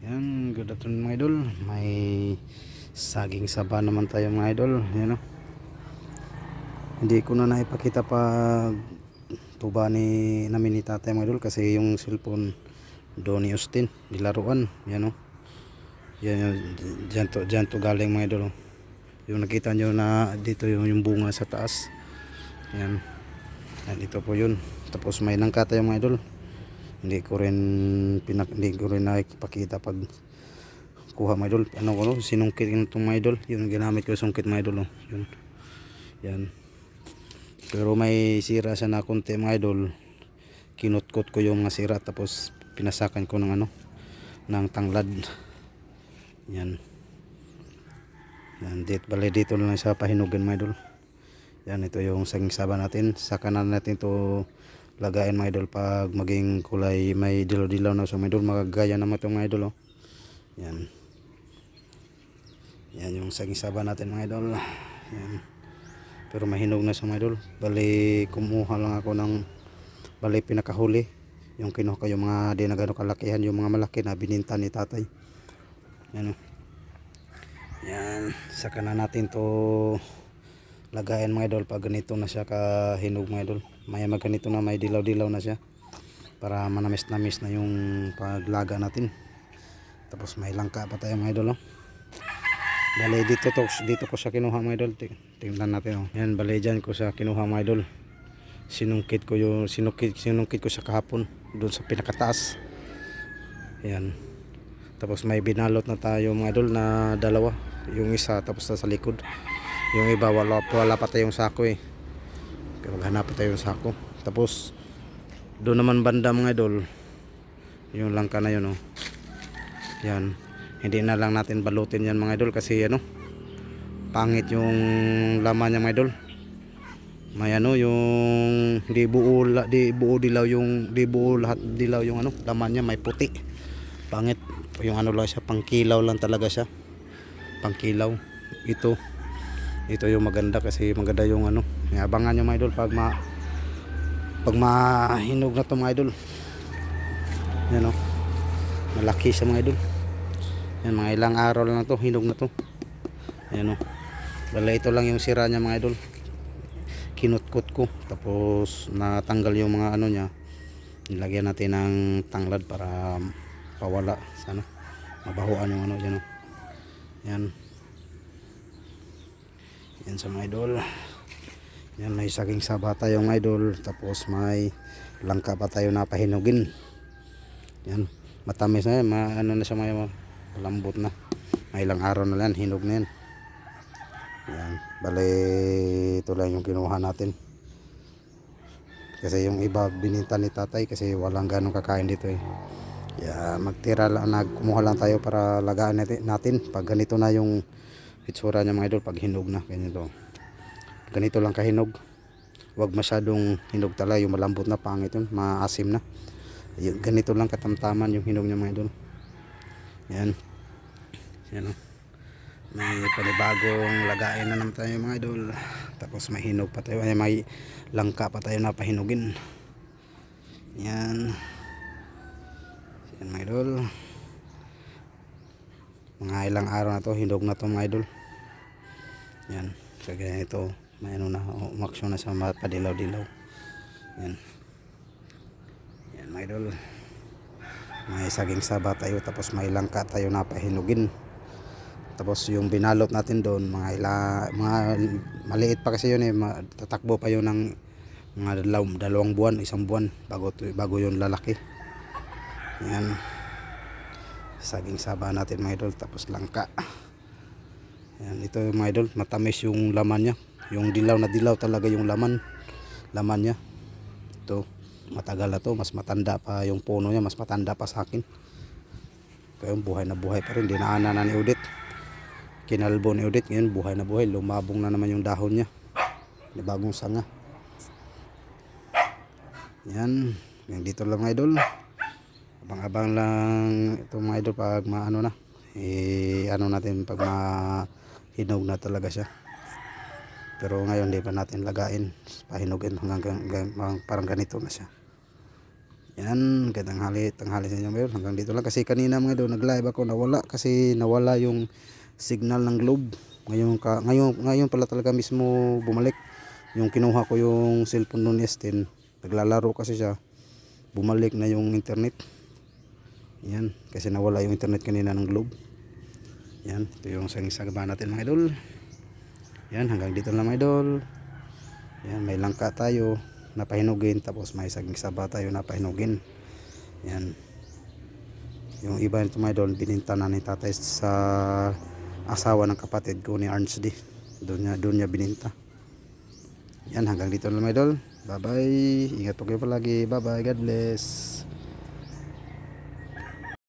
Yan, good afternoon mga idol. May saging saba naman tayo mga idol. Yan o. Hindi ko na naipakita pag tuba namin ni tatay mga idol kasi yung cellphone doon ni Austin nilaruan. Yan o. Yan yun. Dyan to galing mga idol. Yung nakita nyo na dito yung bunga sa taas. Yan. Yan ito po yun. Tapos may nangka tayo mga idol. Hindi ko rin nakipakita pag kuha mga idol. Ano ko no, sinungkit itong mga idol. Yun ginamit ko sungkit mga idol. Yun. Yan. Pero may sira siya na konti mga idol. Kinutkot ko yung mga sira tapos pinasakan ko ng ng tanglad. Yan. Yan dito na lang sa pahinugan mga idol. Yan, ito yung saging saba natin. Saka na natin to lagayin mga idol pag maging kulay may dilaw-dilaw na sa mga idol. Magagaya naman itong mga idol. Oh. Yan. Yan yung saging saba natin mga idol. Yan. Pero mahinog na sa mga idol. Bali kumuha lang ako ng pinakahuli. Yung kinuha ko yung mga di na gano'ng kalakihan. Yung mga malaki na bininta ni tatay. Yan. Yan. Saka na natin to lagayan mga idol pag ganito na siya kahinog mga idol. Maya ganito na may dilaw-dilaw na siya para manamis-namis na yung paglaga natin. Tapos may langka pa tayo mga idol. Oh. Bale dito ko siya kinuha mga idol. Tingnan natin. Oh. Yan, bale dyan ko siya kinuha mga idol. Sinungkit ko siya kahapon doon sa pinakataas. Yan. Tapos may binalot na tayo mga idol na dalawa. Yung isa tapos sa likod. Yung iba wala pa tayong sako eh. Pero maghanap pa tayong sako. Tapos doon naman banda mga idol. Yung langka na yun oh. Yan. Hindi na lang natin balutin yan mga idol kasi pangit yung laman niya mga idol. May yung di buo lahat dilaw yung laman niya, may puti. Pangit. Yung lang siya, pangkilaw lang talaga siya. Pangkilaw. Ito yung maganda kasi maganda yung abangan nyo mga idol pag mahinog na to mga idol. Yan malaki siya mga idol. Yan, mga ilang araw lang na to, hinog na to. Yan wala, ito lang yung sira niya mga idol. Kinutkot ko tapos natanggal yung mga niya. Nilagyan natin ng tanglad para pawala sana mabahuan yung dyan yan. Yan sa mga idol. Yan, may saging saba tayo mga idol. Tapos may langka pa tayo na pahinugin. Yan, matamis na yan. Na siya, may malambot na. May ilang araw na lang, hinog na yan. Yan, bali ito lang yung kinuha natin. Kasi yung iba bininta ni tatay kasi walang ganong kakain dito eh. Yan, kumuha lang tayo para lagaan natin. Pag ganito na yung itsura niya mga idol pag hinog na ganito lang kahinog, wag masyadong hinog talaga, yung malambot na pangit yun, maasim na. Ganito lang katamtaman yung hinog niya mga idol. Yan may panibagong lagain na naman tayo mga idol. Tapos may hinog pa tayo, may langka pa tayo na pahinugin. Yan mga idol, mga ilang araw na to, hinog na to mga idol. Yan, so ganito may na umaksyon na sa padilaw-dilaw. Yan mga idol, may saging saba tayo tapos may langka tayo na pahinugin. Tapos yung binalot natin doon mga maliit pa kasi yun eh, tatakbo pa yun ng mga dalawang buwan, isang buwan bago yun lalaki. Yan, saging saba natin mga idol tapos langka. Yan, ito mga idol, matamis yung laman niya. Yung dilaw na dilaw talaga yung laman niya. Ito, matagal na to, mas matanda pa yung puno niya, mas matanda pa sa akin. Kaya buhay na buhay pa rin, dinaanan na ni Udit. Kinalbo ni Udit, ngayon buhay na buhay, lumabong na naman yung dahon niya. May bagong sanga. Yan, dito lang mga idol. Abang-abang lang ito mga idol pag natin pag hinog na talaga siya. Pero ngayon di pa natin lagain, pahinugin hanggang parang ganito na siya. Yan, tanghali sa inyo mga idol. Hanggang dito lang kasi kanina mga idol nag-live ako, nawala kasi nawala yung signal ng Globe. Ngayon pala talaga mismo bumalik. Yung kinuha ko yung cellphone noon yesterday, naglalaro kasi siya. Bumalik na yung internet. Yan, kasi nawala yung internet kanina ng Globe. Yan, ito yung sagba natin mga idol. Yan, hanggang dito lang mga idol. Yan, may langka tayo napahinugin, tapos may saging saba tayo napahinugin. Yan, yung iba nito mga idol bininta na ni tatay sa asawa ng kapatid ko ni Arns D. Doon niya bininta. Yan, hanggang dito lang mga idol. Bye bye, ingat po kayo palagi. Bye bye, God bless.